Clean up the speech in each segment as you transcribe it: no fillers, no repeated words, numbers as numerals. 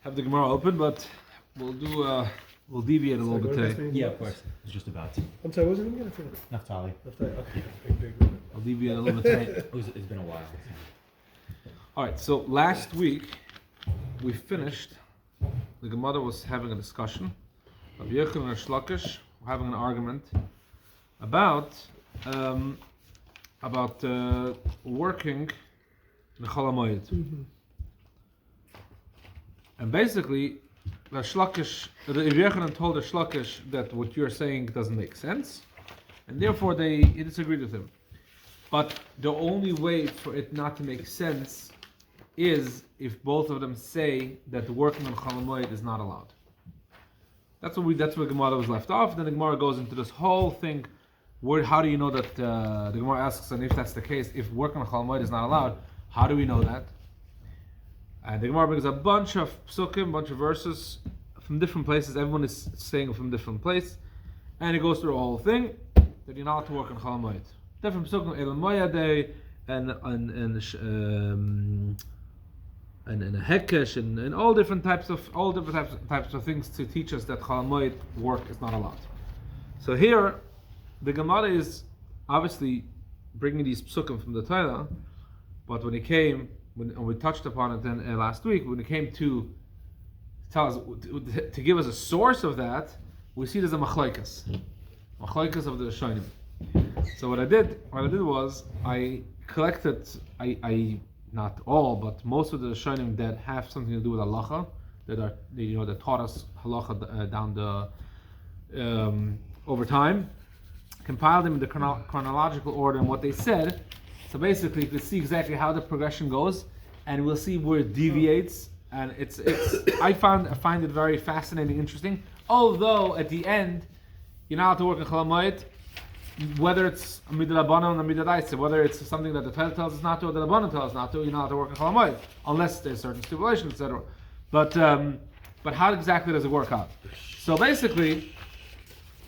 have the Gemarrah open, but we'll deviate a little bit today. Yeah, of course. It's just about to. I'm sorry, what was it again? Naftali. Okay. I'll deviate a little bit today. It's been a while. All right, so last week we finished. The Gemarrah was having a discussion. Rabbi Yochanan and Shlokish were having an argument about working the Chol HaMoed. And basically, the Rabbi Yochanan told the Shlokish that what you're saying doesn't make sense, and therefore he disagreed with him. But the only way for it not to make sense is if both of them say that working on Chol HaMoed is not allowed. That's where Gemarrah was left off. Then the Gemarrah goes into this whole thing. How do you know that? The Gemarrah asks, and if that's the case, if working on Chol HaMoed is not allowed, how do we know that? And the Gemarrah brings a bunch of psukim, a bunch of verses from different places. Everyone is saying from different place, and it goes through the whole thing that you're not allowed to work on Chol HaMoed. Different psukim, El Moyadei, and a hekesh, and all different types of things to teach us that Chol HaMoed work is not allowed. So here, the Gemarrah is obviously bringing these psukim from the Torah, but when we touched upon it then last week, when it came to tell us to give us a source of that, we see there's a machlokes of the Rishonim. So what I did was I collected not all, but most of the Rishonim that have something to do with halacha, that taught us halacha down the over time, compiled them in the chronological order and what they said. So basically, you can see exactly how the progression goes, and we'll see where it deviates. And it's I find it very fascinating, interesting. Although at the end, you're not allowed to work in Chol HaMoed, whether it's a midrabanan or midradaisa, whether it's something that the Torah tells us not to or the Rabbanan tells us not to, you're not allowed to work in Chol HaMoed unless there's certain stipulations, etc. But how exactly does it work out? So basically,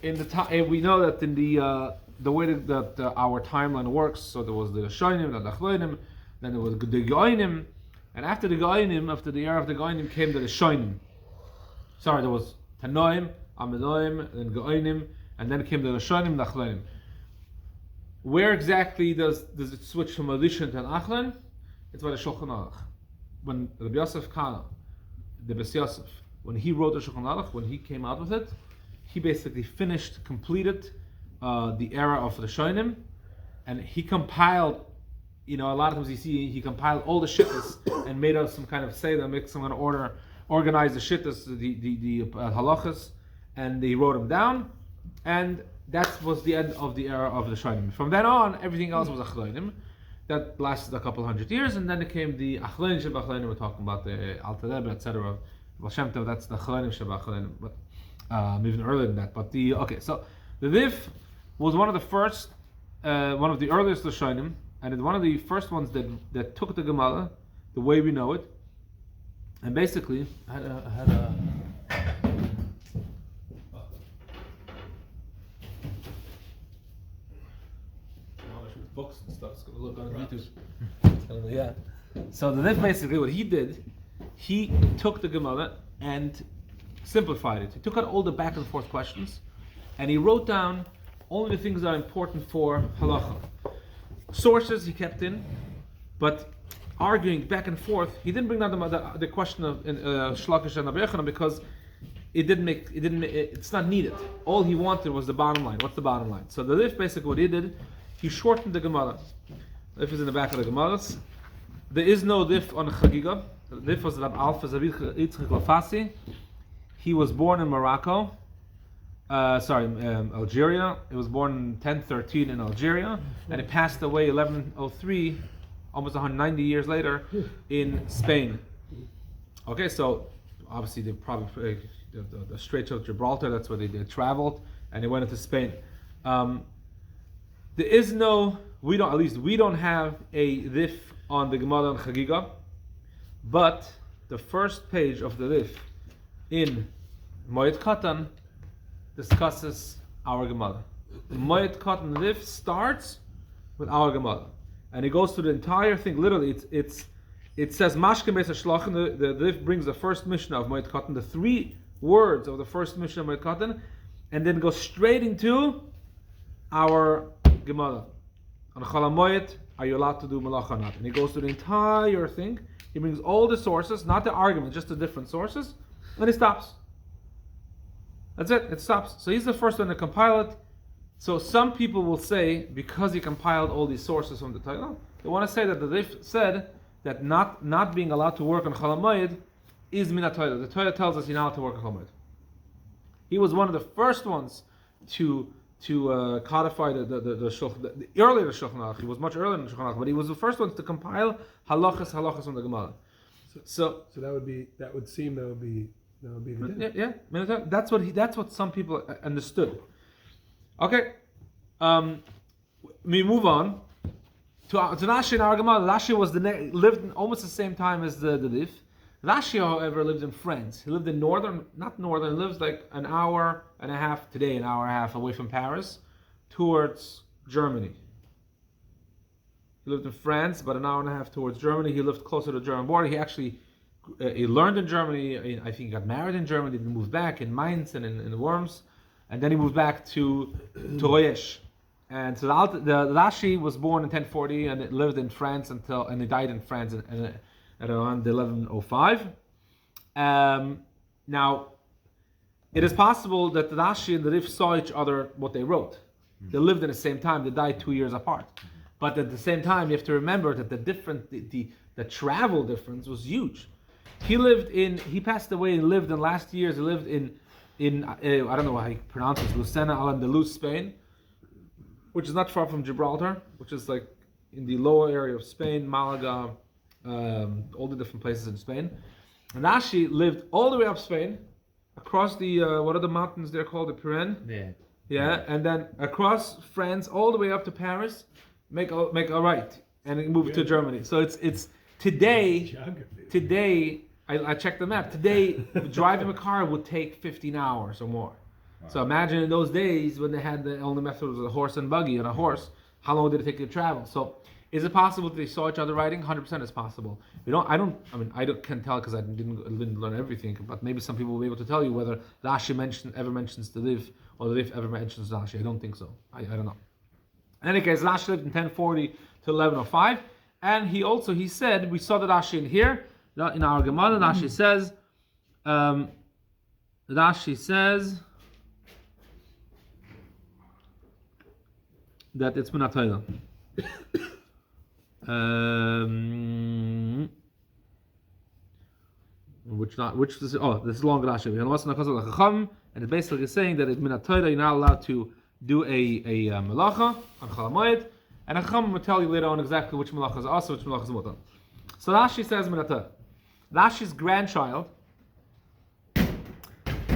in the we know that in the way that our timeline works, so there was the Shoinim, the Achloinim, then there was the Goinim, and after the Goinim, after the era of the Goinim, came the Shoinim. Sorry, there was Tanoim, Amendoim, then Goinim, and then came the Shoinim, the Achloinim. Where exactly does it switch from a Rishon to an Achlon? It's by the Shulchan Aruch. When Rabbi Yosef Kana, the Bes Yosef, when he wrote the Shulchan Aruch, when he came out with it, he basically completed the era of the Shoinim, and he compiled, a lot of times you see he compiled all the shittas and made us some kind of make some kind of order, organize the shittas, the halachas, and he wrote them down, and that was the end of the era of the Shoinim. From then on, everything else was Achloinim. That lasted a couple hundred years, and then it came the Achloinim Sheba'Achloinim. We're talking about the Alter Rebbe, etc. Baal Shem Tov, that's the Achloinim Sheba'Achloinim, but even earlier than that. But so the Rif was one of the first, one of the earliest Rishonim, and one of the first ones that took the Gemarrah the way we know it, and basically had a books and stuff. It's going to look on YouTube. Yeah. So the Rif basically what he did, he took the Gemarrah and simplified it. He took out all the back and forth questions, and he wrote down only the things that are important for halacha. Sources he kept in, but arguing back and forth, he didn't bring down the question of Shlokish and Rabbi Yochanan because it's not needed. All he wanted was the bottom line. What's the bottom line? So the Rif basically what he did, he shortened the Gemarrah. The Rif is in the back of the Gemarrahs. There is no Rif on Chagiga. The Rif was Rab Alfa Zavich Yitzchak Lafasi. He was born in Morocco. Algeria. He was born in 1013 in Algeria, and he passed away 1103, almost 190 years later, in Spain. Okay, so obviously they probably the Straits of Gibraltar. That's where they traveled, and they went into Spain. There is no, we don't have a Rif on the Gemarrah and Chagiga, but the first page of the Rif in Moed Katan discusses our Gemarrah. The Moed Katan Rif starts with our Gemarrah, and it goes through the entire thing. Literally, it's it says Mashkem Beis HaShlachim. The Rif brings the first Mishnah of Moed Katan, the 3 words of the first Mishnah of Moed Katan, and then goes straight into our Gemarrah. On Chol HaMoed, are you allowed to do malacha or not? And he goes through the entire thing. He brings all the sources, not the argument, just the different sources, and he stops. That's it. It stops. So he's the first one to compile it. So some people will say, because he compiled all these sources from the Torah, they want to say that the Rif said that not being allowed to work on Chol HaMoed is min Torah. The Torah tells us you're not allowed to work on Chol HaMoed. He was one of the first ones to codify the earlier Shulchan Aruch. He was much earlier than the Shulchan Aruch, but he was the first ones to compile halachas from the Gemarrah. So that would be the din. That's what some people understood. Okay, we move on to Rashi in our Gemarrah. Rashi lived in almost the same time as the Rif. Rashi, however, lived in France. He lived in not northern, he lives like an hour and a half away from Paris, towards Germany. He lived in France, about an hour and a half towards Germany. He lived closer to the German border. He actually he learned in Germany. I think he got married in Germany. Then moved back in Mainz and in Worms, and then he moved back to Royesh. And so the Rashi was born in 1040 and it lived in France and he died in France at around 1105. Now, it is possible that the Rashi and the Rif saw each other what they wrote. They lived in the same time. They died 2 years apart. But at the same time, you have to remember that the travel difference was huge. He passed away and lived in last years. He lived in I don't know how he pronounces Lucena al-Andalus, Spain, which is not far from Gibraltar, which is like in the lower area of Spain, Malaga, all the different places in Spain. And Rashi lived all the way up Spain, across the what are the mountains they're called, the Pyrenees? Yeah, and then across France all the way up to Paris, make a right, and it moved to Germany. So it's today. I checked the map. Today, driving a car would take 15 hours or more. Wow. So imagine in those days when they had the only method was a horse and buggy and a horse. How long did it take to travel? So, is it possible that they saw each other writing? 100% is possible. I can't tell because I didn't learn everything. But maybe some people will be able to tell you whether Rashi ever mentions the Rif or the Rif ever mentions Rashi. I don't think so. I don't know. In any case, Rashi lived in 1040 to 1105, and he said, we saw the Rashi in here. In our Gemarrah, Rashi says that it's min Torah. This is long Rashi. And it's basically saying that it's min Torah. You're not allowed to do a melacha on Chol HaMoed, and Chacham will tell you later on exactly which melacha is also, which melacha is mutar. So Rashi says min Torah. Rashi's grandchild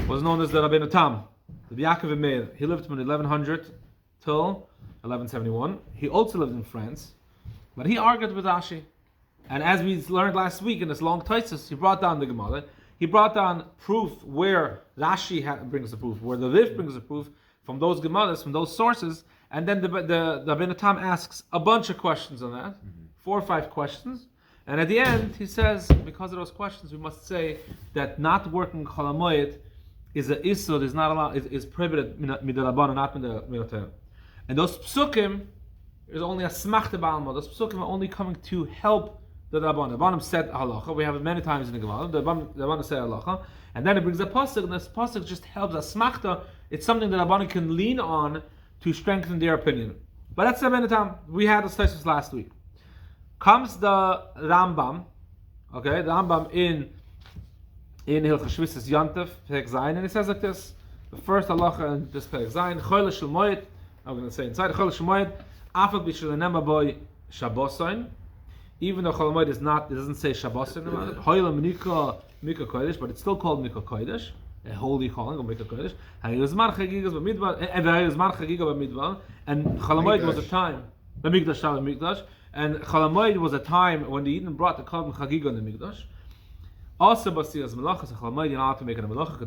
was known as the Rabbeinu Tam, the Yaakov Meir. He lived from 1100 till 1171. He also lived in France, but he argued with Rashi. And as we learned last week in this long Taisus, he brought down the Gemarrah. He brought down proof where Rashi brings the proof, where the Rif brings the proof from those Gemarrahs, from those sources. And then the Rabbeinu Tam asks a bunch of questions on that, 4 or 5 questions. And at the end, he says, because of those questions, we must say that not working Chol HaMoed is a isur, is not allowed, is prohibited midarabana, not midarabana. And those psukim is only a smachta b'alma. Those psukim are only coming to help the rabbanim. The rabbanim said halacha. We have it many times in the Gemarrah. The rabbanim said halacha, and then it brings a pasuk, and this pasuk just helps a smachta. It's something that rabbanim can lean on to strengthen their opinion. But that's the time we had this thesis last week. Comes the Rambam, okay, the Rambam in Hilchos Shvisus Yontif, Perek Zayin, and it says like this: the first halacha in this Perek Zayin, Chol HaMoed. I'm going to say inside Chol HaMoed, Afal b'shelenema boy Shabbosayin. Even though Chol HaMoed it doesn't say Shabbosayin about it. Hoyle Mika Kodesh, but it's still called Mika Kodesh, a holy calling of Mika Kodesh. Hayizman Chagiga b'Midbar, and Chol HaMoed was a time. B'Mikdash B'Mikdash. And Chol HaMoed was a time when the Yidden brought the Korban Chagiga in the Mikdash. Also, Basilas Melachas Chol HaMoed, you're not allowed to make it a Melacha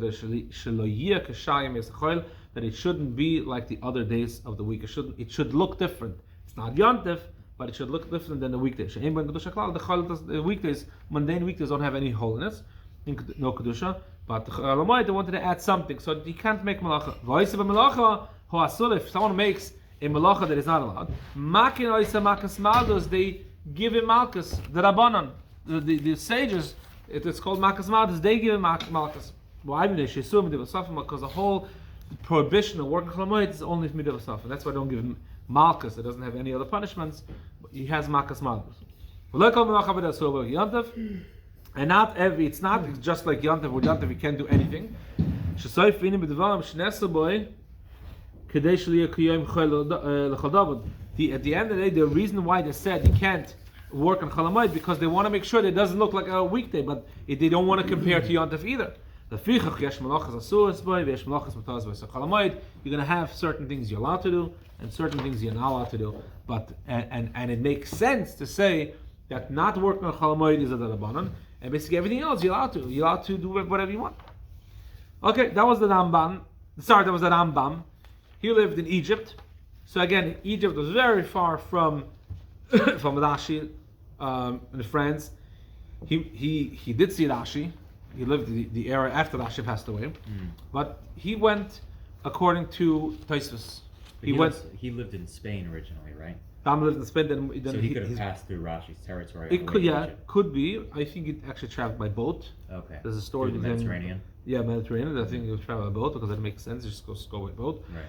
that it shouldn't be like the other days of the week. It should look different. It's not Yontif, but it should look different than the weekdays. The weekdays, mundane weekdays, don't have any holiness, no kedusha. But Chol HaMoed, they wanted to add something, so you can't make malacha. If someone makes a malacha that is not allowed, they give him malchus, the rabbanon, the sages. It's called malchus malchus. They give him malchus. Why? Because the whole prohibition of working Chol HaMoed is only midah v'safim. That's why I don't give him malchus. It doesn't have any other punishments. He has malchus malchus. And not every. It's not just like Yantav. With Yantav, you can't do anything. At the end of the day, the reason why they said you can't work on Chol HaMoed because they want to make sure that it doesn't look like a weekday, but they don't want to compare to Yantav either. So Chol HaMoed, you're going to have certain things you're allowed to do and certain things you're not allowed to do. But and it makes sense to say that not working on Chol HaMoed is a darabanan, and basically everything else you're allowed to. You're allowed to do whatever you want. Okay, that was the Rambam. Sorry, that was the Rambam. He lived in Egypt. So again, Egypt was very far from Rashi in France. He did see Rashi. He lived the era after Rashi passed away. But he went according to Tosfos. He lived in Spain originally, right? Ram lived in Spain. Then so he could have passed through Rashi's territory. It could, could be. I think it actually traveled by boat. Okay. There's a story through the Mediterranean. Mediterranean. I think it would travel by boat because that makes sense. You just go by boat. Right.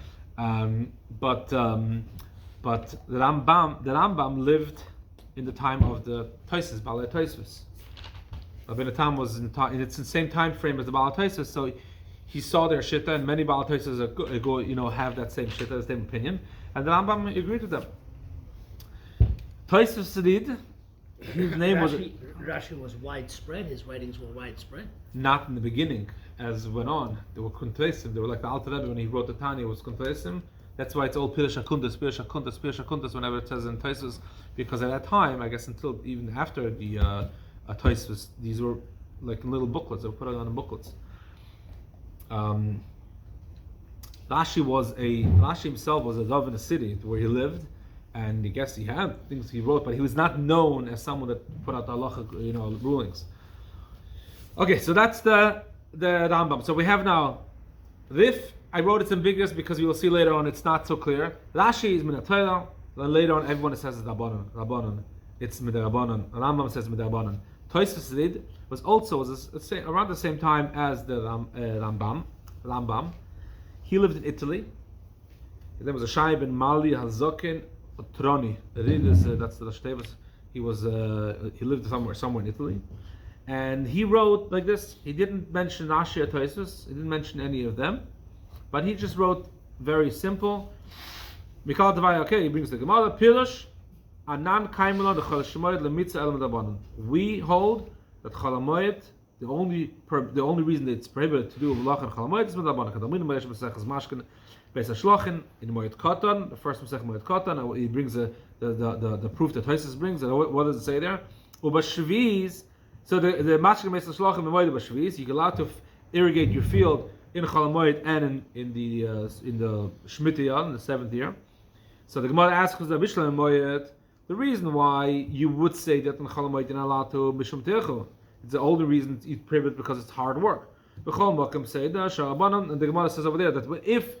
But the Rambam lived in the time of the Tosfos, Balei Tosfos. Rabbi Tam was it's in the same time frame as the Balei Tosfos, so he saw their shitta, and many Balei Tosfos have that same shitta, the same opinion, and the Rambam agreed with them. Tosfos did. His name Rashi was widespread. His writings were widespread. Not in the beginning, as went on. They were kontresim. They were like the Alter Rebbe when he wrote the Tanya was kontresim. That's why it's all Pirish Hakundas, Pirish Hakundas, Pirish Hakundas whenever it says in Tosfos, because at that time, I guess until even after the Tosfos, these were like little booklets. They were put on the booklets. Rashi himself was a dove in a city where he lived, and I guess he had things he wrote, but he was not known as someone that put out halacha, rulings. Okay, so that's the Rambam. So we have now Rif. I wrote it's ambiguous because we will see later on it's not so clear. Rashi is min ha-Torah. Then later on everyone says it's Rabbanon. It's midrabanan. Rambam says midrabanan. Tosfos was let's say around the same time as the Rambam. He lived in Italy. His name was a Shai ben Mali Hazokin Troni. That's the Shtevas. He lived somewhere in Italy, and he wrote like this. He didn't mention Rashi or Tosfos. He didn't mention any of them, but he just wrote very simple. Mikal Devai. Okay, he brings the Gemarrah Pirush. Anan Kaimelon the Chol HaMoed lemitza el medabanan. We hold that Chol HaMoed, the only reason that it's prohibited to do a halacha in Chol HaMoed is medabanan. Kadaminu Maseches Maseches Mashkin Beis HaShlochin in Moed Katan. The first Masech Moed Katan. He brings the proof that Tosfos brings. And what does it say there? Ubashviz. So the Mashkin Beis HaShlochin in Moed Ubashviz. You're allowed to irrigate your field in Chol HaMoed and in the Shemitah year, in the 7th year. So the Gemarrah asks the Bishlam Moed. The reason why you would say that in Chol HaMoed you're not allowed to Mishum Techu, it's the only reason it's prohibited because it's hard work. B'chol Makom say and the Gemarrah says over there that if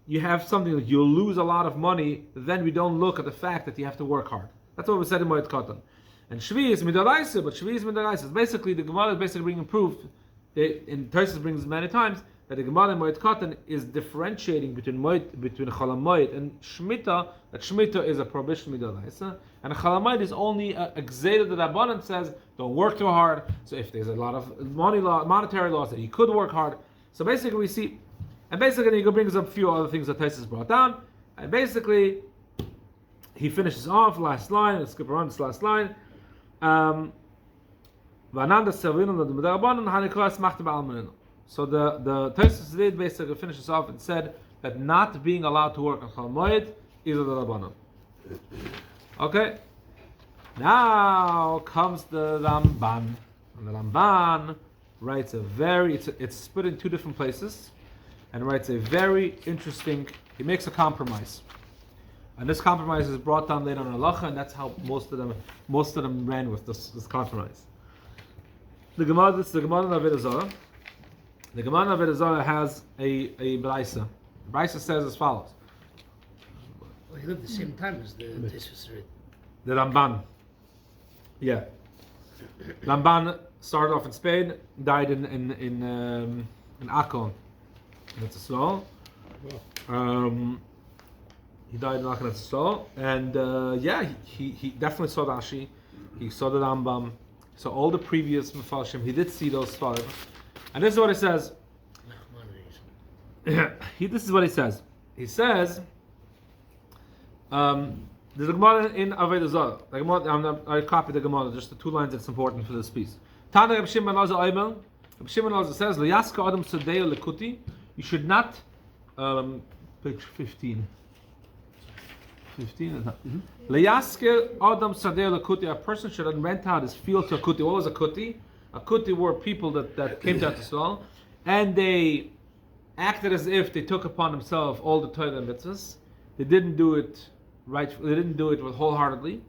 you have something that you'll lose a lot of money, then we don't look at the fact that you have to work hard. That's what we said in Moed Katan. And Shvi is Midaraisa, but Shvi is Midaraisa. Basically, the Gemarrah is basically bringing proof, and Tosfos brings many times, that the Gemarrah in Moed Katan is differentiating between Chol HaMoed and Shemitah, that Shemitah is a prohibition midaraisa, and Chol HaMoed is only a Gzeira that Rabbanan says, don't work too hard. So if there's a lot of monetary laws that you could work hard. So basically we see, and basically he brings up a few other things that Tosfos brought down, and basically he finishes off, last line, let's skip around this last line. So the Tosfos did basically finishes off and said that not being allowed to work on Chol HaMoed is a Rabbanan. Okay. Now comes the Ramban. And the Ramban writes it's split in two different places, and writes a very interesting. He makes a compromise. And this compromise is brought down later on halacha, and that's how most of them ran with this compromise. The Gemarrah, this is the Gemarrah in Avodah Zarah. The Gemarrah in Avodah Zarah has a brisa. The brisa says as follows. Well, he lived at the same time as the Tishrei. The Ramban. Yeah. Ramban started off in Spain, died in Akon. That's a slow. He died in Akon, that's a slow. And he definitely saw Rashi. He saw the Rambam. He saw all the previous meforshim. He did see those five. And this is what he says. This is what he says. He says, there's a Gemarrah in Avodah Zarah. I copied the Gemarrah, just the two lines that's important for this piece. Tana Reb Shimon Elazar Oimel. Reb Shimon Elazar says, L'yaska Adam Sadeo Lekuti. You should not, page 15. 15 is that? L'yaska Adam Sadeo Lekuti. A person should rent out his field to a kuti. What was a kuti? A kuti were people that came to Israel, and they acted as if they took upon themselves all the torah and mitzvahs. They didn't do it right. They didn't do it wholeheartedly,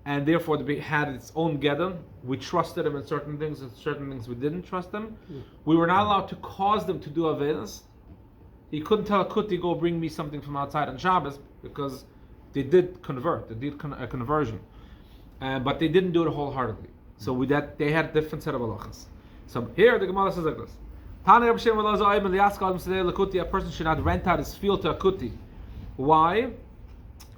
and therefore they had its own gedem. We trusted them in certain things, and certain things we didn't trust them. We were not allowed to cause them to do avedas. He couldn't tell a kuti, go bring me something from outside on Shabbos, because they did convert. They did a conversion, but they didn't do it wholeheartedly. So with that, they had a different set of halachas. So here the Gemarrah says like this: a person should not rent out his field to a kuti. Why?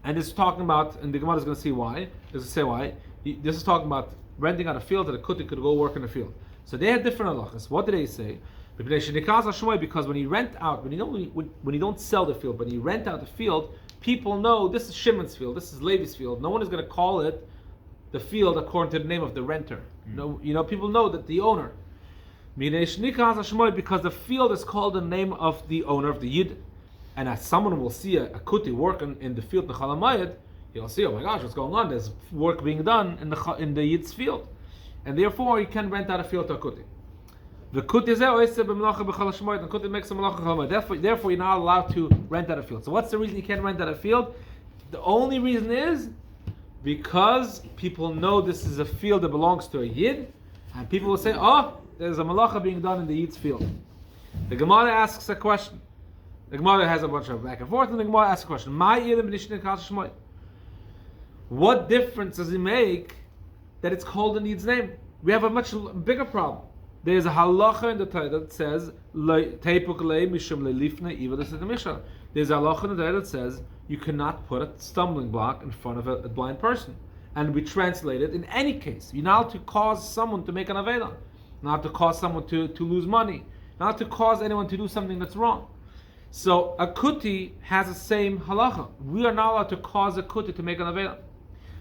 And this is talking about, and the Gemarrah is going to see why. This is say why. This is talking about renting out a field that a kuti could go work in the field. So they had different halachas. What did they say? Because when you rent out, when you don't sell the field, but you rent out the field, people know this is Shimon's field, this is Levi's field. No one is going to call it the field according to the name of the renter. No, people know that the owner. Because the field is called the name of the owner of the Yid. And as someone will see a kuti working in the field in Chol HaMoed, he'll see, oh my gosh, what's going on? There's work being done in the Yid's field. And therefore, you can rent out a field to a kuti. The kuti is the kuti makes a malacha Chol HaMoed. Therefore, you're not allowed to rent out a field. So what's the reason you can't rent out a field? The only reason is because people know this is a field that belongs to a Yid, and people will say, oh, there's a malacha being done in the Yid's field. The Gemarrah asks a question. The Gemarrah has a bunch of back and forth, and the Gemarrah asks a question. What difference does it make that it's called in Yid's name? We have a much bigger problem. There's a halacha in the Torah that says, there's a halacha in the Torah that says, you cannot put a stumbling block in front of a blind person. And we translate it in any case. You're not to cause someone to make an aveda, not to cause someone to lose money, not to cause anyone to do something that's wrong. So a kuti has the same halacha. We are not allowed to cause a kuti to make an aveda.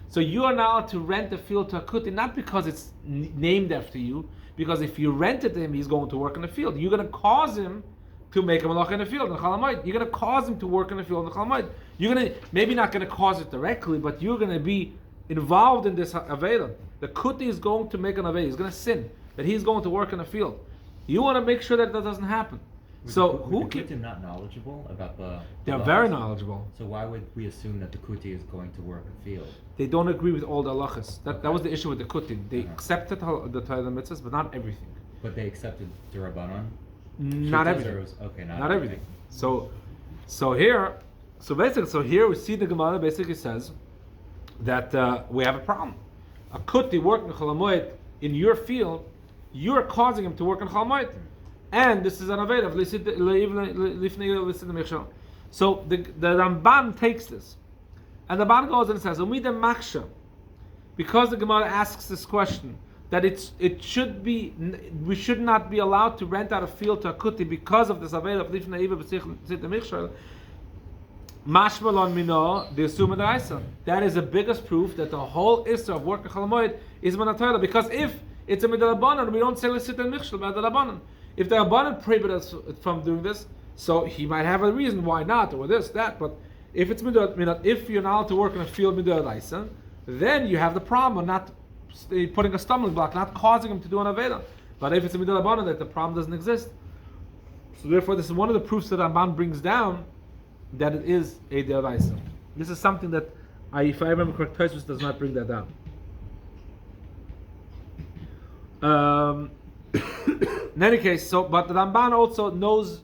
So you are not allowed to rent a field to a kuti, not because it's named after you, because if you rent it to him, he's going to work in the field. You're going to cause him to make a malacha in the field in Chol HaMoed. You're going to cause him to work in the field in Chol HaMoed. You're going to, maybe not going to cause it directly, but you're going to be involved in this aveda. The kuti is going to make an aveda. He's going to sin, that he's going to work in the field. You want to make sure that doesn't happen. So who the kuti not knowledgeable about the They're very knowledgeable. So why would we assume that the kuti is going to work in the field? They don't agree with all the halachas. That was the issue with the kuti. They accepted the Torah and mitzvahs, but not everything. But they accepted the rabbanon. Not everything. Not everything. So here we see the Gemarrah basically says that we have a problem. A kuti working Chol HaMoed in your field, you're causing him to work in Chol HaMoed. And this is an aved of lifnei. So the Ramban takes this, and the Ramban goes and says, because the Gemarrah asks this question, that it should be, we should not be allowed to rent out a field to a kuti because of this aved of lifnei michshel. Mashmalon mino the assumed da'isa. That is the biggest proof that the whole issue of working Chol HaMoed is manatayla. Because if it's a midalabanan, we don't say lisit and michshel by the rabbanon. If the rabbanon prohibit us from doing this, so he might have a reason why not, or this, that. But if it's if you're not allowed to work in a field midalaisa, then you have the problem of not putting a stumbling block, not causing him to do an aveda. But if it's a midalabanan, that the problem doesn't exist. So therefore, this is one of the proofs that Ramban brings down that it is a deraisa. This is something that, if I remember correct, Tosfos does not bring that down. In any case, but the Ramban also knows.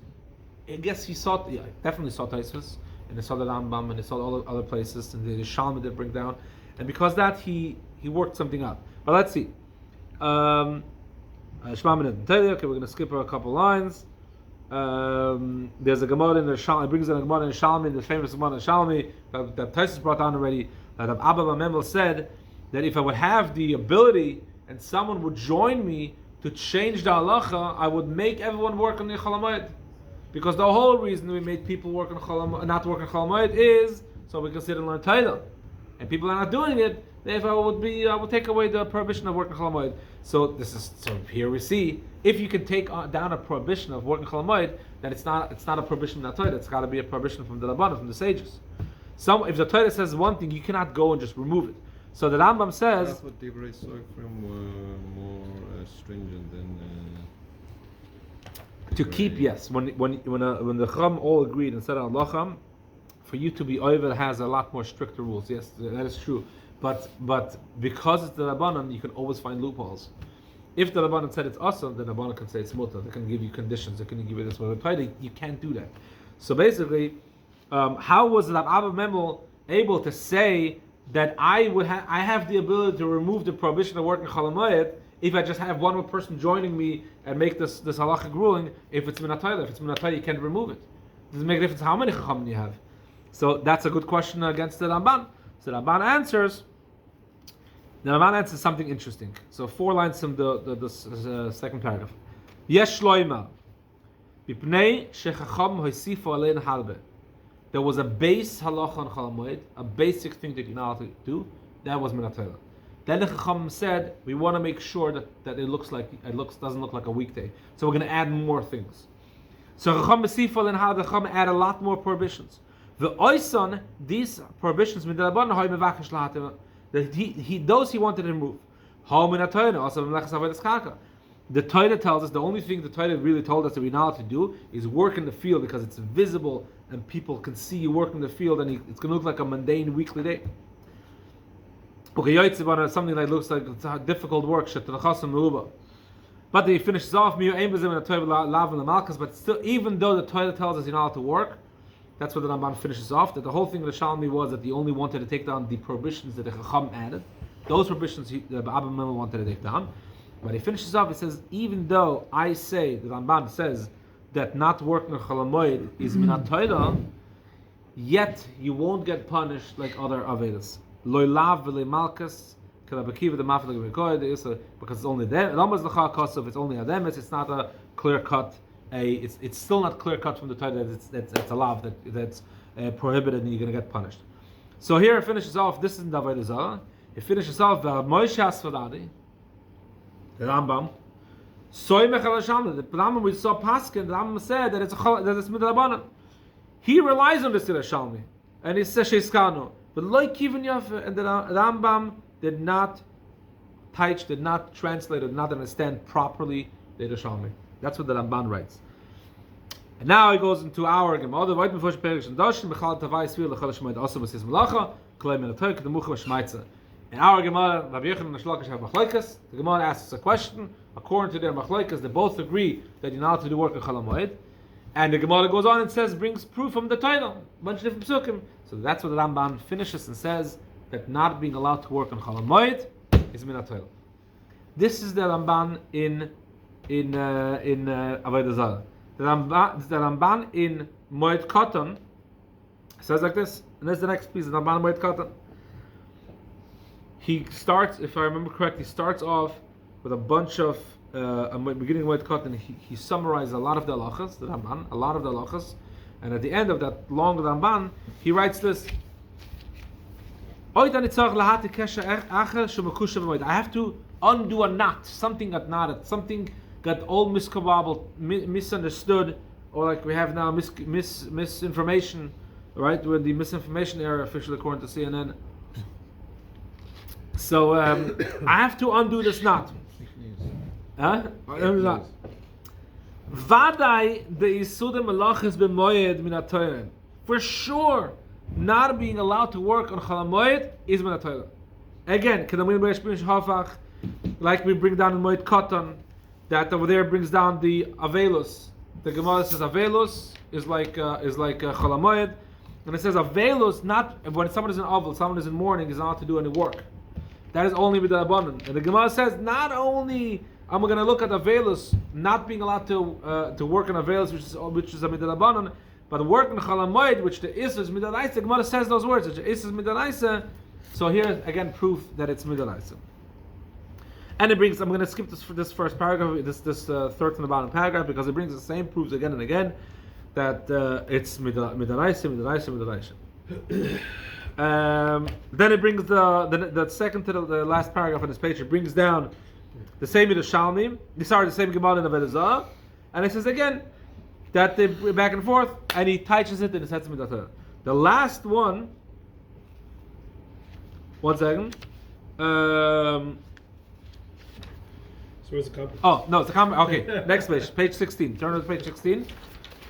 I guess he saw, definitely saw Tosfos, and he saw the Rambam, and he saw all the other places, and the Shalma did bring down, and because that he worked something out. But let's see. Okay, we're going to skip a couple lines. There's a Gemarrah in the Shalmi. It brings in a Gemarrah in Shalmi, the famous Gemarrah in Shalmi that Tosfos brought on already. That Abba Memel said that if I would have the ability and someone would join me to change the halacha, I would make everyone work on the Chol HaMoed. Because the whole reason we made people work on not work on Chol HaMoed is so we can sit and learn Torah, and people are not doing it. Therefore, I would take away the prohibition of working Chol HaMoed. So here we see if you can take down a prohibition of working Chol HaMoed, then it's not a prohibition from the Torah. It's got to be a prohibition from the Rabbanan, from the sages. If the Torah says one thing, you cannot go and just remove it. So the Rambam says. That's what Divrei Sofrim were more stringent than. To keep, yes, when the Chum all agreed and said halacha, for you to be over has a lot more stricter rules. Yes, that is true. But because it's the Rabbanan, you can always find loopholes. If the Rabbanan said it's awesome, then the Rabbanan can say it's mutter. They can give you conditions. They can give you this. But you can't do that. So basically, how was Rav Abba Memel able to say that I have the ability to remove the prohibition of working Chol HaMoed if I just have one more person joining me and make this halachic ruling? If it's minatayla, you can't remove it. Does it make a difference how many chachamim you have? So that's a good question against the Ramban. So the Ramban answers. The Ramban answers something interesting. So 4 lines from the second paragraph. Yesh loima, b'pnei shechacham hoisifu alein halbe. There was a base halacha on Chol HaMoed, a basic thing that you're not allowed to do. That was minatayla. Then the Chacham said, we want to make sure that it doesn't look like a weekday. So we're going to add more things. So Chacham Mesifal and how the Chacham add a lot more prohibitions. The Oisan, these prohibitions, those he wanted to remove. The Torah tells us, the only thing the Torah really told us that we're not allowed to do is work in the field because it's visible and people can see you work in the field and it's going to look like a mundane weekly day. Okay, something that looks like it's a difficult work. But he finishes off. But still, even though the Torah tells us you're not allowed to work, that's what the Ramban finishes off. That the whole thing of the Shalmi was that he only wanted to take down the prohibitions that the Chacham added. Those prohibitions the Abba Memel wanted to take down. But he finishes off. He says, even though I say the Ramban says that not working on Chol HaMoed is minat Torah, yet you won't get punished like other avedas. Loilav v'le malchus kalabakiv the mafla because it's only them. If it's only ademis, it's not a clear cut. It's still not clear cut from the Torah that it's a lav that's prohibited and you're going to get punished. So here it finishes off. This is David Zara. It finishes off Moshe Asfadadi, the Rambam. The Rambam we saw Paskin. The Rambam said that it's midrabanan. He relies on the Sira Shalmi and he says Sheiskano. But like Kivin Yafa, and the Rambam did not teach, did not translate, did not understand properly the Shalmi. That's what the Ramban writes. And now he goes into our Gemarrah. The white meforshim perish Doshin bechal tavai svir lechol HaMoed also b'sis malacha klei min ha'toik the mucha v'shmaitza. In our Gemarrah, Rabbi Yochanan and Shlokish have machlokes. The Gemarrah asks a question. According to their machlokes, they both agree that you're not allowed to do work in Chol HaMoed. And the Gemarrah goes on and says, brings proof from the Torah, a bunch of different psukim. So that's what the Ramban finishes and says, that not being allowed to work on Chol HaMoed is minat Torah. This is the Ramban in Avodah Zarah. The Ramban in Moed Katan says like this, and that's the next piece, the Ramban Moed Katan. He starts, if I remember correctly, starts off with a bunch of beginning of Moed Katan. He summarizes a lot of the halachas, the Ramban, a lot of the halachas, and at the end of that long Ramban, he writes this. I have to undo a knot, something got knotted, something got all misunderstood, or like we have now misinformation, right? We're in the misinformation era, officially according to CNN. So I have to undo this knot. Vadai the isudim malachis b'moyed min ha'Torah. For sure, not being allowed to work on Chol HaMoed is min ha-Torah. Again, like we bring down in Moed Katan, that over there brings down the Avelus. The Gemarrah says Avelus is like Chol HaMoed, and it says Avelus not when someone is in Avel, someone is in mourning, is not allowed to do any work. That is only with the abundant. And the Gemarrah says not only I'm going to look at Avelus not being allowed to work on Avelus, which is a midalabanan, but work on Chol HaMoed, which the Issa is midalaisa. The Gemarrah says those words, which the Issa is midalaisa. So here again proof that it's midalaisa. And it brings. I'm going to skip this first paragraph, this third from the bottom paragraph, because it brings the same proofs again and again that it's midalaisa. Then it brings the second to the last paragraph on this page. It brings down the same Yerushalmi, the same Gemarrah in the Vedazah, and it says again that they back and forth, and he touches it and it sets midatah. The last one. 1 second. So where's the compromise? Oh no, it's the compromise. Okay, next page 16. Turn to page 16.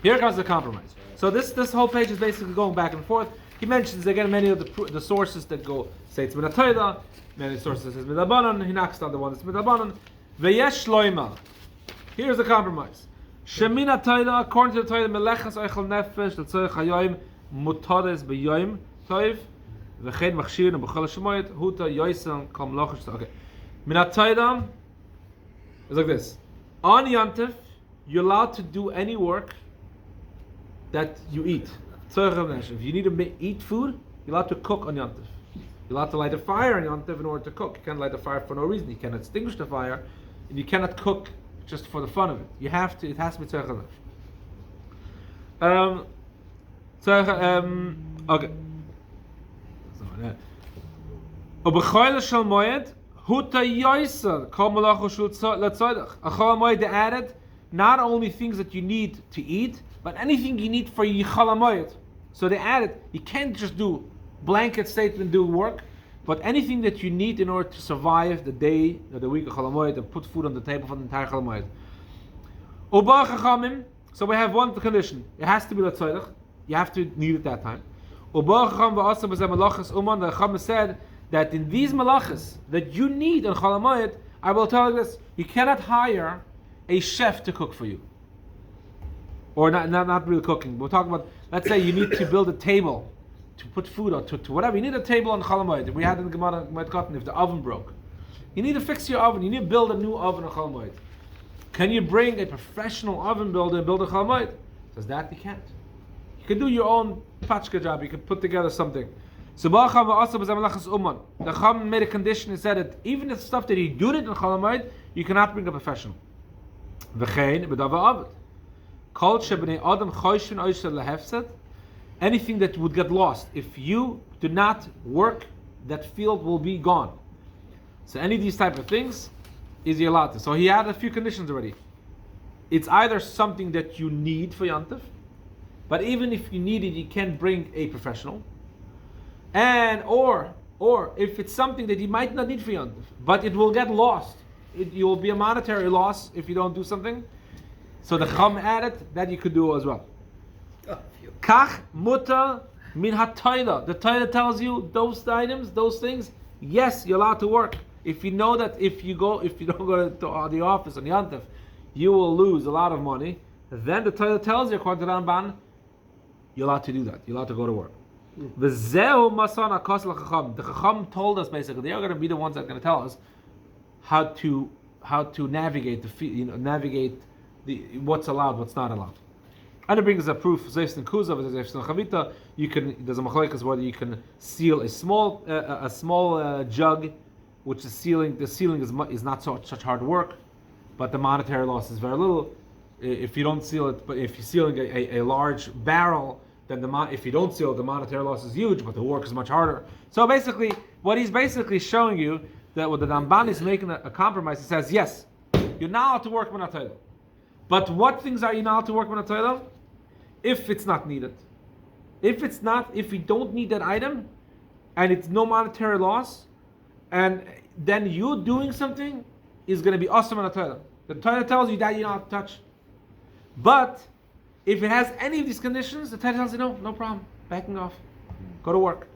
Here comes the compromise. So this whole page is basically going back and forth. He mentions again many of the sources that go say it's midatah. Many sources says midabanan. He knocks down the one that's midabanan. Veyesh shloima. Here's the compromise. Shemina Torah, according to the Torah, melechas oichel nefesh l'tzorech hayoim mutares beyoim toiv v'chein machshir b'chol HaMoed huta yoysan kol melochos. Okay, Mina Torah is like this. On Yantif, you're allowed to do any work that you eat. If you need to eat food, you're allowed to cook on Yantif. You're allowed to light a fire on Yantif in order to cook. You can't light a fire for no reason. You cannot extinguish the fire, and you cannot cook just for the fun of it. You have to. It has to be tzorech hanefesh. Okay. Ubechol HaMoed huta yoyser kol melochos l'tzorech. A Chol HaMoed they added not only things that you need to eat, but anything you need for Chol HaMoed. So they added, you can't just do blanket statement, do work, but anything that you need in order to survive the day or the week of Chol HaMoed and put food on the table for the entire Chol HaMoed. Uba Chachamim, so we have one condition. It has to be l'tzorech. You have to need it that time. Uba Chacham v'asam b'zeh malachas uman. The Chacham said that in these malachas that you need on Chol HaMoed, I will tell you this: you cannot hire a chef to cook for you, or not really cooking. We're talking about, let's say you need to build a table to put food on, to whatever. You need a table on Chol HaMoed. We had in the Gemarrah Moed Katan, if the oven broke, you need to fix your oven. You need to build a new oven on Chol HaMoed. Can you bring a professional oven builder and build a Chol HaMoed? Says that you can't. You can do your own pachka job. You can put together something. So the Chacham made a condition and said that even the stuff that he did it in Chol HaMoed, you cannot bring a professional. Anything that would get lost if you do not work, that field will be gone. So any of these type of things is you're allowed to. So he had a few conditions already. It's either something that you need for Yantif, but even if you need it, you can't bring a professional. And or if it's something that you might not need for Yantif, but it will get lost. You will be a monetary loss if you don't do something. So the Chacham added that you could do as well. Kach muta min ha-Torah. The Torah tells you those items, those things. Yes, you're allowed to work. If you know that if you don't go to the office on Yantif, you will lose a lot of money. Then the Torah tells you, according to Ramban, you're allowed to do that. You're allowed to go to work. V'zeu masana kos l'Chacham. The Chacham told us basically they are going to be the ones that are going to tell us how to navigate navigate what's allowed, what's not allowed. And it brings a proof. There's a machlokes whether you can seal a small jug, which the sealing is not such hard work, but the monetary loss is very little. If you don't seal it, but if you're sealing a large barrel, then if you don't seal it, the monetary loss is huge, but the work is much harder. So basically, what he's basically showing you that what the Ramban is making a compromise. He says, yes, you're not allowed to work with a Torah. But what things are you not allowed to work with a Torah? If it's not needed. If you don't need that item, and it's no monetary loss, and then you doing something is going to be awesome in a Torah. The Torah tells you that you're not allowed to touch. But if it has any of these conditions, the Torah tells you no problem, backing off. Go to work.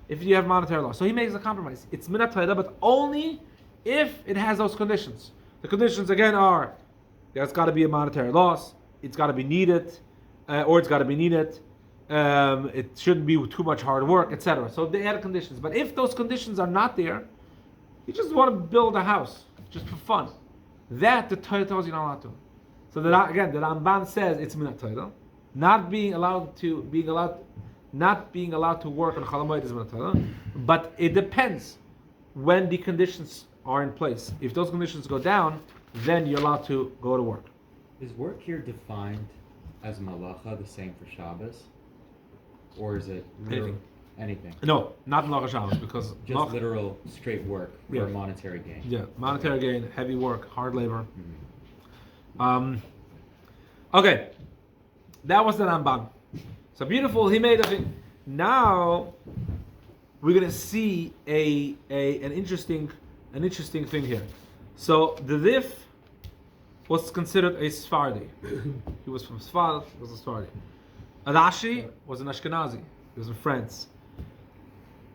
If you have monetary loss. So he makes a compromise. It's minat Torah, but only if it has those conditions. The conditions again are, there's got to be a monetary loss, it's got to be needed, or it's got to be needed, it shouldn't be too much hard work, etc. So they add conditions. But if those conditions are not there, you just want to build a house, just for fun. That the Torah tells you not allowed to. So the Ramban says it's minat Torah. Not being allowed to work on Chol HaMoed is minat Torah. But it depends when the conditions are in place. If those conditions go down, then you're allowed to go to work. Is work here defined as malacha the same for Shabbos? Or is it anything? No, not Malacha Shabbos, because Just literal straight work for monetary gain. Yeah, monetary gain, heavy work, hard labor. Okay, that was the Ramban. So beautiful. He made a thing. Now we're gonna see an interesting thing here. So the Rif was considered a Sephardi. He was from Sfard. He was a Sephardi. Rashi was an Ashkenazi. He was in France.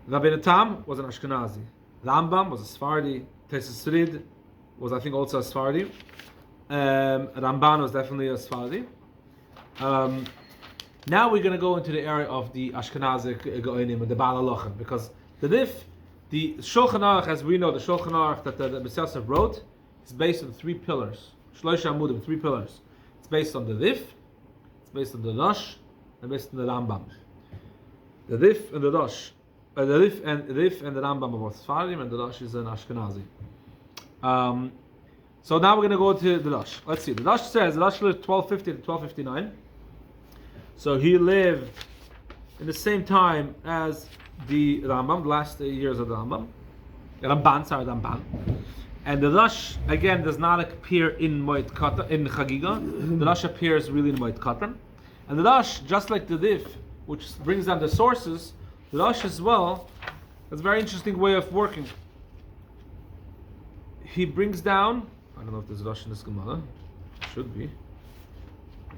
Rabbi Tam was an Ashkenazi. Rambam was a Sephardi. Tesis Rid was, I think, also a Sephardi. Ramban was definitely a Sephardi. Now we're going to go into the area of the Ashkenazi Goinim and the Baal Halachim, because the Shulchan Aruch, as we know, the Shulchan Aruch that the Maseches wrote is based on 3 pillars. Shlosh Amudim, 3 pillars. It's based on the Rif, it's based on the Rosh, and based on the Rambam. The Rif and the Rosh, the Rif and the Rambam are both Sfarim, and the Rosh is an Ashkenazi. So now we're going to go to the Rosh. Let's see. The Rosh says the Rosh lived 1250 to 1259. So he lived in the same time as the Rambam, the last years of the Rambam. Ramban. And the Rosh again does not appear in Chagiga. The Rosh appears really in Moed Katan. And the Rosh, just like the Rif, which brings down the sources, the Rosh as well has a very interesting way of working. He brings down, I don't know if there's Rosh in this Gemarrah, should be.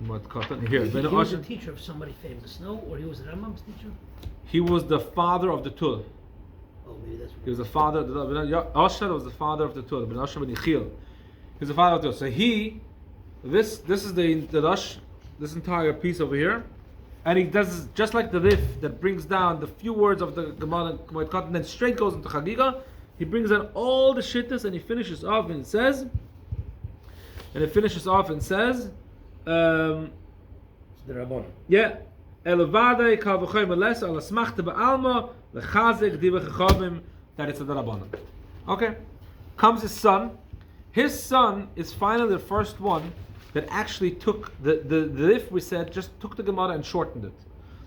Moed Katan here. He was a teacher of somebody famous, no? Or he was the Rambam's teacher? He was the father of the Torah. Oh, maybe that's He was the father. Asher was the father of the Torah. Ben Asher ben Yechiel. He was the father of the Torah. So this is the Rosh, this entire piece over here, and he does just like the Rif that brings down the few words of the Gemarrah and then straight goes into Chagiga. He brings down all the shittas and he finishes off and says, the Rabbanon. yeah. Elevadei kavochem eles al asmachta ba'alma lechazek diva chachamim, that it's a Rabbanon. Okay, comes his son. His son is finally the first one that actually took the Rif, we said, just took the Gemarrah and shortened it.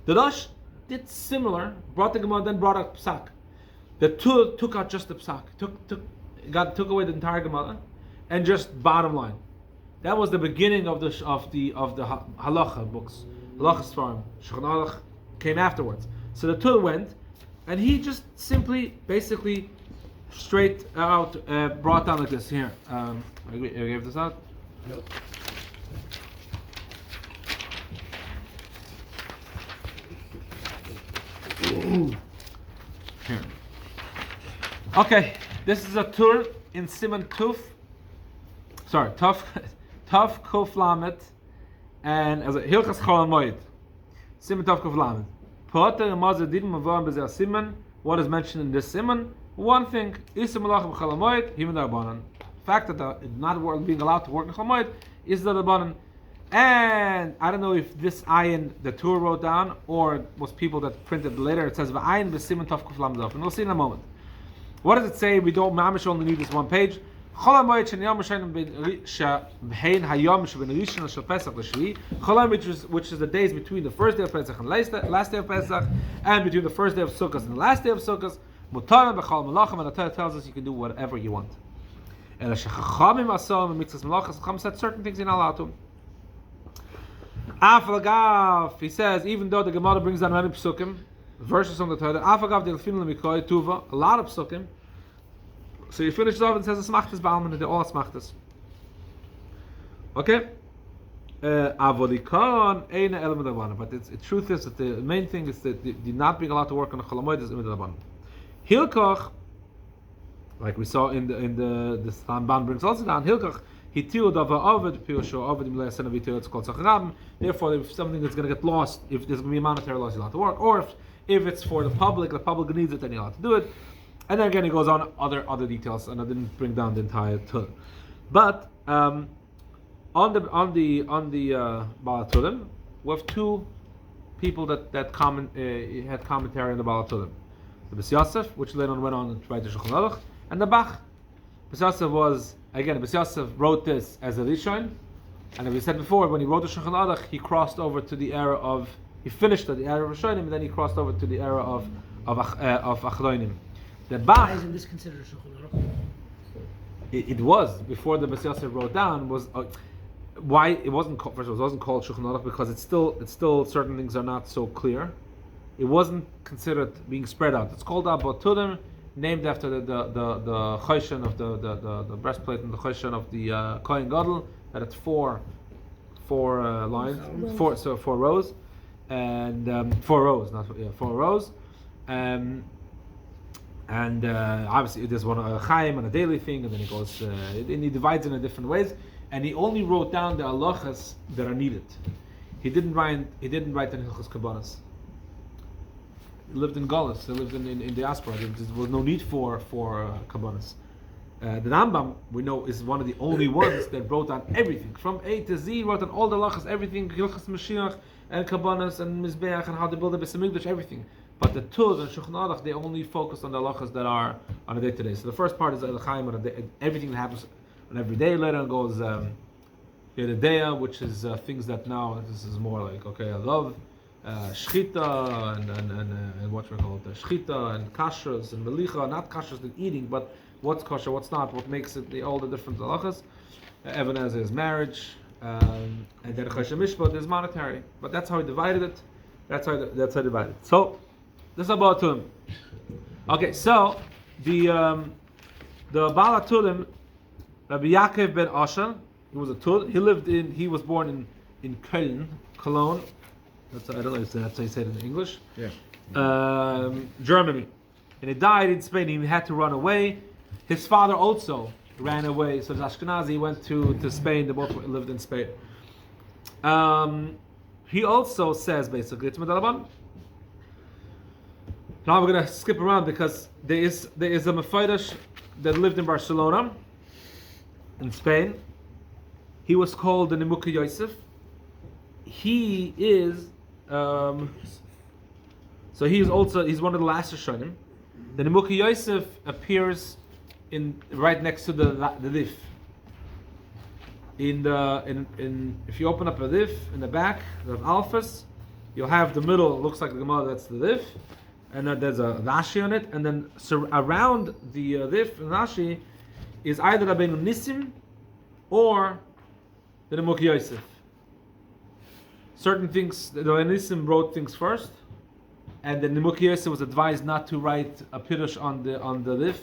The Rosh did similar, brought the Gemarrah, then brought out Psak. The Tur took out just the Psak, took away the entire Gemarrah, and just bottom line. That was the beginning of the halacha books. Halacha Sfarim. Shulchan Aruch came afterwards. So the Tur went, and he just simply, basically, straight out brought down like this. Here, I gave this out. No. Here. Okay, this is a Tur in Siman Tuf. Sorry, Tuf Kuf Lamet, and as a Hilchas Chol HaMoed. Siman Tuf Kuf Lamet. Poter Mazer Didin Mavarim Bezer Siman. What is mentioned in this Siman? One thing, Isa Malach Chol HaMoed, Him the Rabbanan. The fact that not being allowed to work in Chol HaMoed is the Rabbanan. And I don't know if this ayin the Tur wrote down or was people that printed later. It says V'ayin B'Siman Tov Kuf Lamed, and we'll see in a moment. What does it say? We don't. Mamish only need this one page. Chol HaMoed Sheniyam Rishayim She'Bein Hayom She'Bein Rishon Shel Pesach L'Shvi. Chol HaMoed, which is the days between the first day of Pesach and last day of Pesach, and between the first day of Sukkot and the last day of Sukkot. Mutarim B'Chol Malachim, and the Torah tells us you can do whatever you want. And Chachamim Asom and Mitzvahs Malachas. Chacham said certain things you're not allowed to. Afagav, he says, even though the Gemarrah brings down many psukim, verses on the Torah, Afagav delfin lemikoy tuva, a lot of psukim. So he finishes off and says, "Smachtas ba'alman," and they're all smachtas. Okay. Avolikon Eina Elam Davana. But the truth is that the main thing is that the not being allowed to work on a Chol HaMoed is Imid Davana. Hilkoch, like we saw in the Ramban brings also down, Hilkoch, Hitiu Dava Ovid, Piosho Ovid, Imlea Senavitu, it's called Sacharabim. Therefore, if something is going to get lost, if there's going to be a monetary loss, you're allowed to work. Or if it's for the public needs it, then you're allowed to do it. And then again, it goes on other details, and I didn't bring down the entire Torah. But on the Baal HaTurim, we have two people that had commentary on the Baal HaTurim. The Bes Yosef, which later on went on to write the Shulchan Aruch, and the Bach. Bes Yosef Bes Yosef wrote this as a Rishon, and as we said before, when he wrote the Shulchan Aruch, he crossed over to the era of, he finished the era of Rishonim, and then he crossed over to the era of Achronim. The Bach. Why isn't this considered a Shulchan Aruch? It was before the Bes Yosef wrote down. Was why it wasn't called, first of all, it wasn't called Shulchan Aruch because it's still certain things are not so clear. It wasn't considered being spread out. It's called Baal HaTurim, named after the choshen of the breastplate and the choshen of the Kohen Gadol. That it's four lines, four rows, and 4 rows, not 4 rows. And obviously there's one a chaim on a daily thing, and then it goes. And he divides it in different ways. And he only wrote down the halachas that are needed. He didn't write the hilchos kabbanas. He lived in Galus. He lived in diaspora. There was no need for kabbanas. The Rambam, we know, is one of the only ones that wrote down everything from A to Z. Wrote down all the halachas, everything, hilchos Mashiach and kabbanas and mizbeach and how to build a Beis Hamikdash, everything. But the Tur and Shulchan Aruch, they only focus on the halachas that are on a day to day. So the first part is the chaim on everything that happens on every day. Later on goes the Deya, which is things that now this is more like I love shchita and what we call it, shchita and kashrus and melicha, not kashrus in eating, but what's kosher, what's not, what makes it all the different halachas. Even as is marriage, and then choshen mishpat is monetary, but that's how he divided it. That's how he divided it. So this is about Turim. Okay, so the Baal HaTurim, Rabbi Yaakov ben Asher, he was a Tur. He was born in Cologne. I don't know if that's how you say it in English. Yeah. Germany. And he died in Spain. He had to run away. His father also ran away. So the Ashkenazi went to Spain. They both lived in Spain. He also says basically it's Medalaban. Now we're going to skip around because there is a meforshim that lived in Barcelona, in Spain. He was called the Nimukah Yosef. He is he's one of the last Rishonim. The Nimukah Yosef appears right next to the Dif. If you open up a Dif in the back of Alphas, you'll have the middle. It looks like the Gemarrah. That's the Dif, and then there's a Rashi on it, and then around the Dif and Rashi is either Rabbeinu Nissim or the Nimukah Yosef. Certain things, the Nissim wrote things first, and the Nimukah Yosef was advised not to write a pirush on the Dif,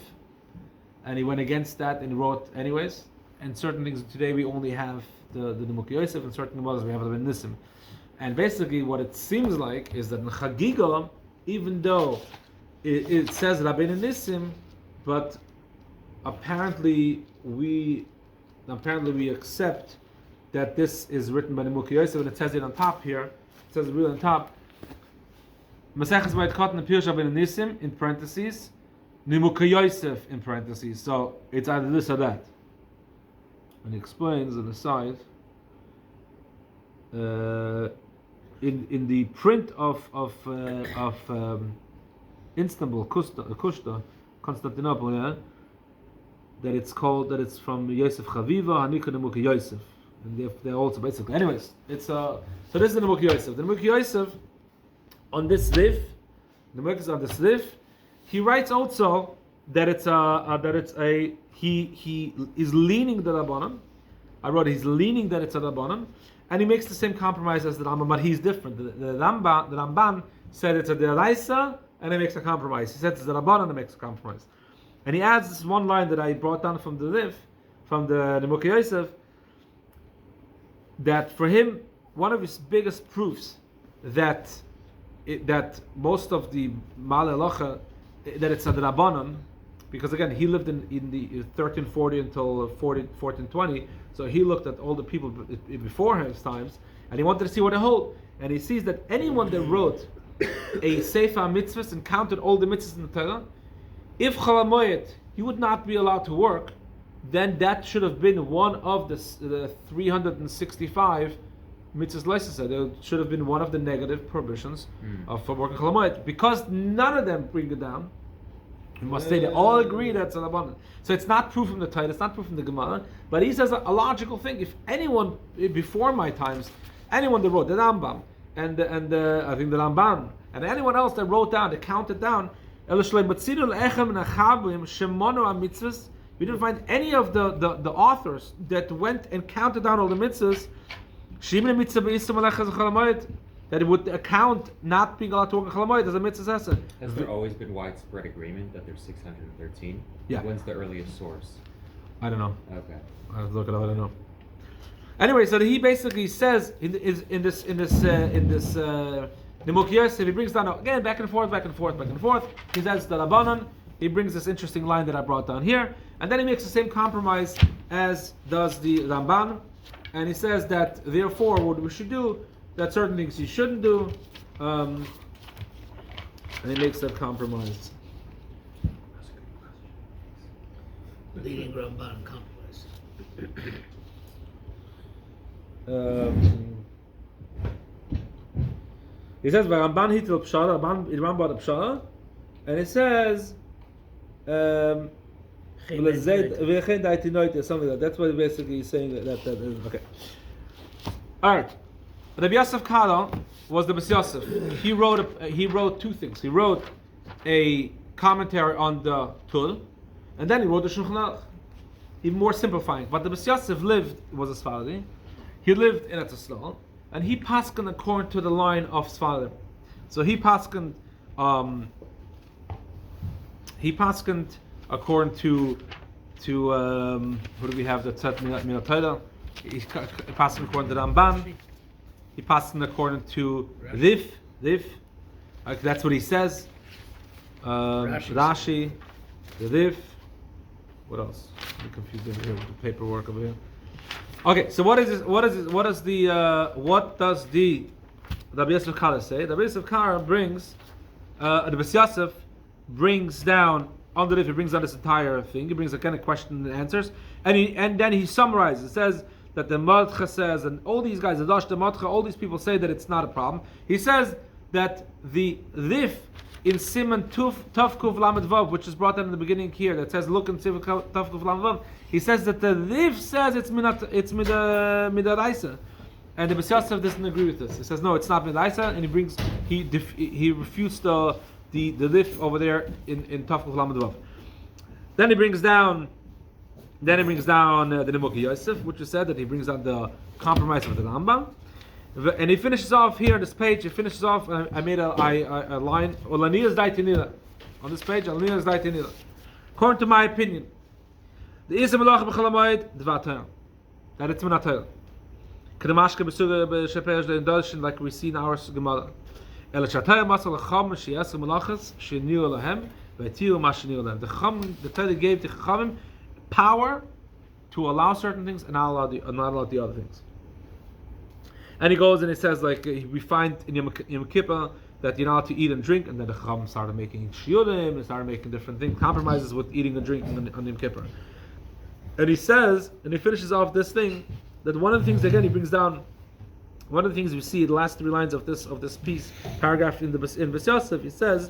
and he went against that and he wrote anyways. And certain things today we only have the Nimukah Yosef, and certain others we have the Nissim. And basically, what it seems like is that in Chagiga, even though it says Rabbeinu Nissim, but apparently we accept that this is written by Nimukah Yosef, and it says it on top here. It says it really on top. Maseches Chagiga Rabbeinu Nissim in parentheses, Nimukah Yosef in parentheses. So it's either this or that. And he explains on the side. In the print of Istanbul, Kushta, Constantinople, that it's from Yosef Chaviva, Hanika Nimukah Yosef, and they're also basically. Anyways, so this is the Nimukah Yosef. The Nimukah Yosef on this Dif, he writes also that he is leaning the Rabbanan. I wrote he's leaning that it's a Rabbanan, and he makes the same compromise as the Rambam, but he's different. The Ramban said it's a Deraisa, and he makes a compromise. He said it's the Rabbanan and makes a compromise. And he adds this one line that I brought down from the Nimukah Yosef. that for him, one of his biggest proofs that that most of the Mal halacha that it's a drabanan, because again he lived in the 1340 until 1420, so he looked at all the people before his times, and he wanted to see what they hold, and he sees that anyone that wrote a Sefer mitzvahs and counted all the mitzvahs in the Torah, if Chol HaMoed he would not be allowed to work, then that should have been one of the 365 mitzvahs licenses. There should have been one of the negative prohibitions for working Chol HaMoed. Because none of them bring it down, we must say they all agree that's an abundance. So it's not proof from the Torah, it's not proof from the Gemarrah, but he says a logical thing. If anyone before my times, anyone that wrote the Rambam and I think the Ramban and anyone else that wrote down, that counted down, we didn't find any of the authors that went and counted down all the mitzvahs that it would account not being allowed to work in Chol HaMoed as a mitzvah sesa. Has there always been widespread agreement that there's 613? Yeah. When's the earliest source? I don't know. Okay. I have to look it up. I don't know. Anyway, so he basically says in this Nimuk Yosef, he brings down again back and forth. He says the Rabbanan. He brings this interesting line that I brought down here, and then he makes the same compromise as does the Ramban, and he says that therefore what we should do, that certain things you shouldn't do, and he makes that compromise. Leading Ramban compromise. He says, "Ramban hitel pshala." Ramban bought a pshala, and it says, "Something like that." That's what basically he's saying. That is okay. All right. Rabbi Yosef Karo was the Yosef. He wrote two things. He wrote a commentary on the Tul, and then he wrote the Shulchan Aruch. Even more simplifying. But the Yosef was a Sfaradi. He lived in Eretz Yisrael, and he paskened according to the line of Sfaradim. So he paskened according to who do we have that said Min Torah? He paskened according to the Ramban. He paskened according to Rif. That's what he says. Rashi, the Rif. What else? I'm confused over here with the paperwork over here. Okay, so what does the Rabbi Yosef Karo say? Rabbi Yosef Karo brings the Yosef brings down on the Rif. He brings down this entire thing. He brings again a question and answers, and then he summarizes. It says that the Madcha says, and all these guys, the Dash, the Madcha, all these people say that it's not a problem. He says that the Rif in Siman Tuf Kuf Lamed Vav, which is brought down in the beginning here, that says look in Siman Tuf Kuf Lamed Vav. He says that the Rif says it's midaraisa, and the Yosef doesn't agree with this. He says no, it's not midaraisa, and he refutes the Rif over there in Tuf Kuf Lamed Vav. Then he brings down the Nimuk Yosef, which is said that he brings down the compromise of the Rambam. And he finishes off here on this page. He finishes off. I made a line. On this page, according to my opinion, the Isa Melacha b'Chol HaMoed Dvar that it's Min Torah. Kedemashke b'Suga b'Shepesh in like we see in our Gemarrah. El Shatayim Masal Chacham Sheyasu Melachas Sheniu Lahem V'Tiu Masheniu Lahem. The Torah gave the Chachamim power to allow certain things and not allow the other things. And he goes and he says, like, we find in Yom Kippur that you're not allowed to eat and drink, and then the Chacham started making shiurim and started making different things, compromises with eating and drinking on Yom Kippur. And he says, and he finishes off this thing, that one of the things, again, he brings down, one of the things we see in the last 3 lines of this piece, paragraph in Yosef, he says,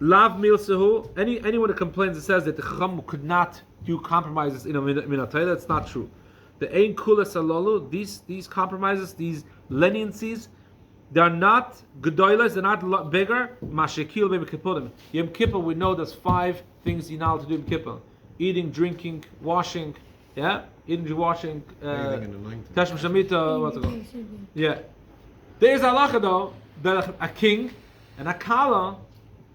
Lav milsehu. Anyone that complains and says that the Chacham could not do compromises in a minat, that's not true. The ein kulas alalu, these compromises, these leniencies, they are not gedolas, they're not bigger. Mashekil b'Yom Kippurim. Yom Kippur, we know there's 5 things you're not allowed to do in Kippur: eating, drinking, washing. Yeah, eating, washing. Tashma Shemitah. What's it called? Yeah. There is halacha though that a king and a kala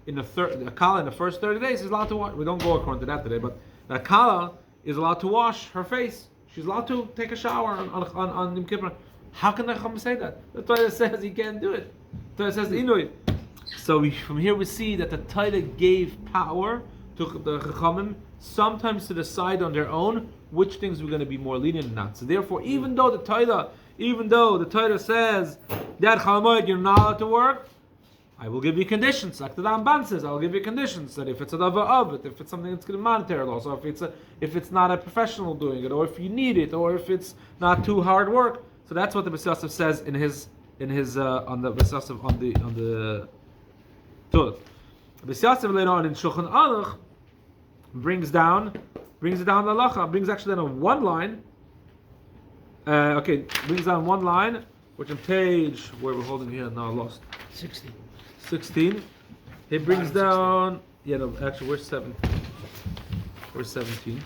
in the kala in the first 30 days is allowed to wash. We don't go according to that today, but the kala is allowed to wash her face. She's allowed to take a shower on Yom Kippur. How can the Chacham say that? The Torah says he can't do it. The Torah says inui. So from here we see that the Torah gave power to the Chachamim sometimes to decide on their own which things we're going to be more lenient or not. So therefore, even though the Torah says that Chol HaMoed you're not allowed to work, I will give you conditions. Like the Ramban says, I will give you conditions that if it's a davar of it, if it's something that's going to be monetary loss, or if it's not a professional doing it, or if you need it, or if it's not too hard work. So that's what the B'Siyasef says in his on the B'Siyasef on the Torah. B'Siyasef later on in Shulchan Aruch brings it down the halacha, brings actually down a one line. Brings down one line, which on page where we're holding here now lost. 16. He brings down. Actually, where's 7? Where's 17?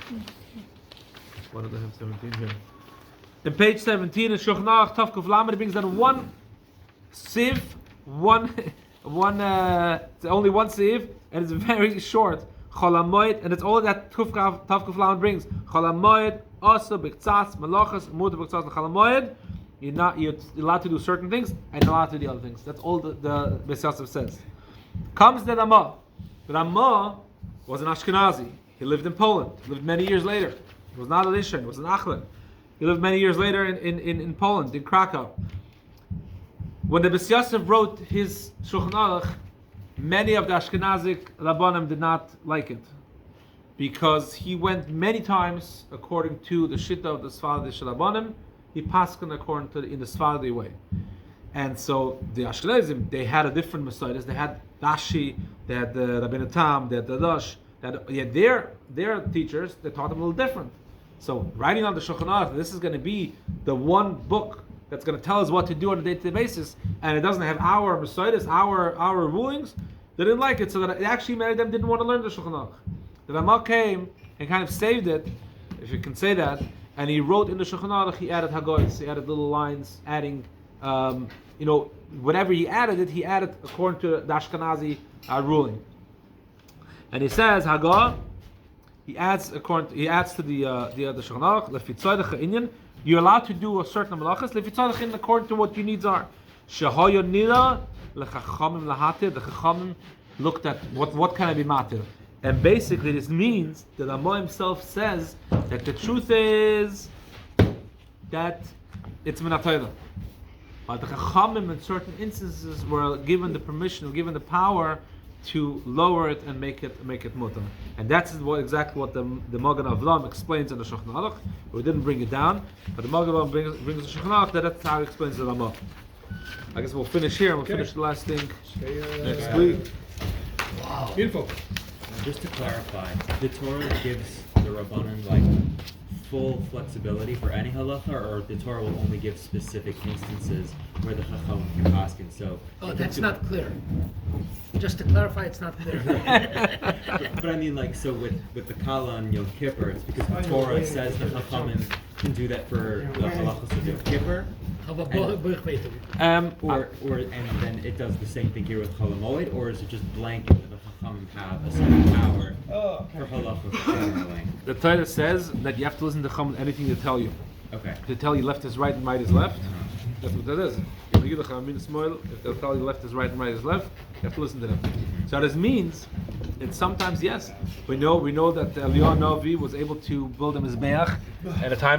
Why don't I have 17 here? In page 17 in Shulchan Aruch Tav Kuf Lamed, he brings down one sieve, only one sieve, and it's very short. Chol HaMoed, and it's all that Tav Kuf Lamed brings. Chol HaMoed, also B'Ktzas, Malachas, Mutar B'Ktzas, Chol HaMoed. You're allowed to do certain things and you're allowed to do the other things. That's all the B'Siyasef says. Comes the Ramah. The Ramah was an Ashkenazi. He lived in Poland. He lived many years later. He was not a Lishan. He was an Achlin. He lived many years later in Poland, in Krakow. When the B'Siyasef wrote his Shulchan Aruch, many of the Ashkenazic Rabbanim did not like it, because he went many times according to the Shitta of the Sfaradi Rabbanim. He paskin according to in the Sfaradi way, and so the Ashkenazim, they had a different Messiahs. They had Rashi, they had the rabbinic, they had the Dash, they had their teachers. They taught them a little different. So writing on the Shulchan Aruch, this is going to be the one book that's going to tell us what to do on a day-to-day basis, and it doesn't have our Messiahs, our rulings. They didn't like it, so that it actually many of them didn't want to learn the Shulchan Aruch. The Ramah came and kind of saved it, if you can say that. And he wrote in the Shulchan Aruch, he added Hagoyis, he added little lines, adding, whatever he added according to the Ashkenazi ruling. And he says, Hagah, he adds to the Shulchan Aruch, Lefitzaydecha Inyan, you're allowed to do a certain malachas, Lefitzaydecha Inyan, according to what your needs are. Shehoyo Nira, Lechachamim Lahatir, the Chachamim looked at what can I be matir. And basically this means that Ramah himself says that the truth is that it's min ha-Torah. But the Chachamim in certain instances were given the permission, or given the power to lower it and make it mutar. And that's exactly what the Magen Avram explains in the Shulchan Aruch. We didn't bring it down, but the Magen Avram brings the Shulchan Aruch, that's how he explains the Ramah. I guess we'll finish here and we'll finish the last thing next week. Wow. Beautiful. Just to clarify, the Torah gives the Rabbanan full flexibility for any halacha, or the Torah will only give specific instances where the Chacham can ask, and so. Oh, that's not clear. Just to clarify, it's not clear. but I mean, so with the Kala and Yom Kippur, it's because the Torah says the Chachamim can do that for the halachas of Yom Kippur. And then it does the same thing here with Chol HaMoed, or is it just blanket that the Chachamim have a certain power for halachas generally? The Torah says that you have to listen to Chachamim anything they tell you. Okay. They tell you left is right and right is left. That's what that is. If they'll tell you left is right and right is left, you have to listen to them. So this means that sometimes, yes, we know that Eliyahu Novi was able to build a Mizbeach at a time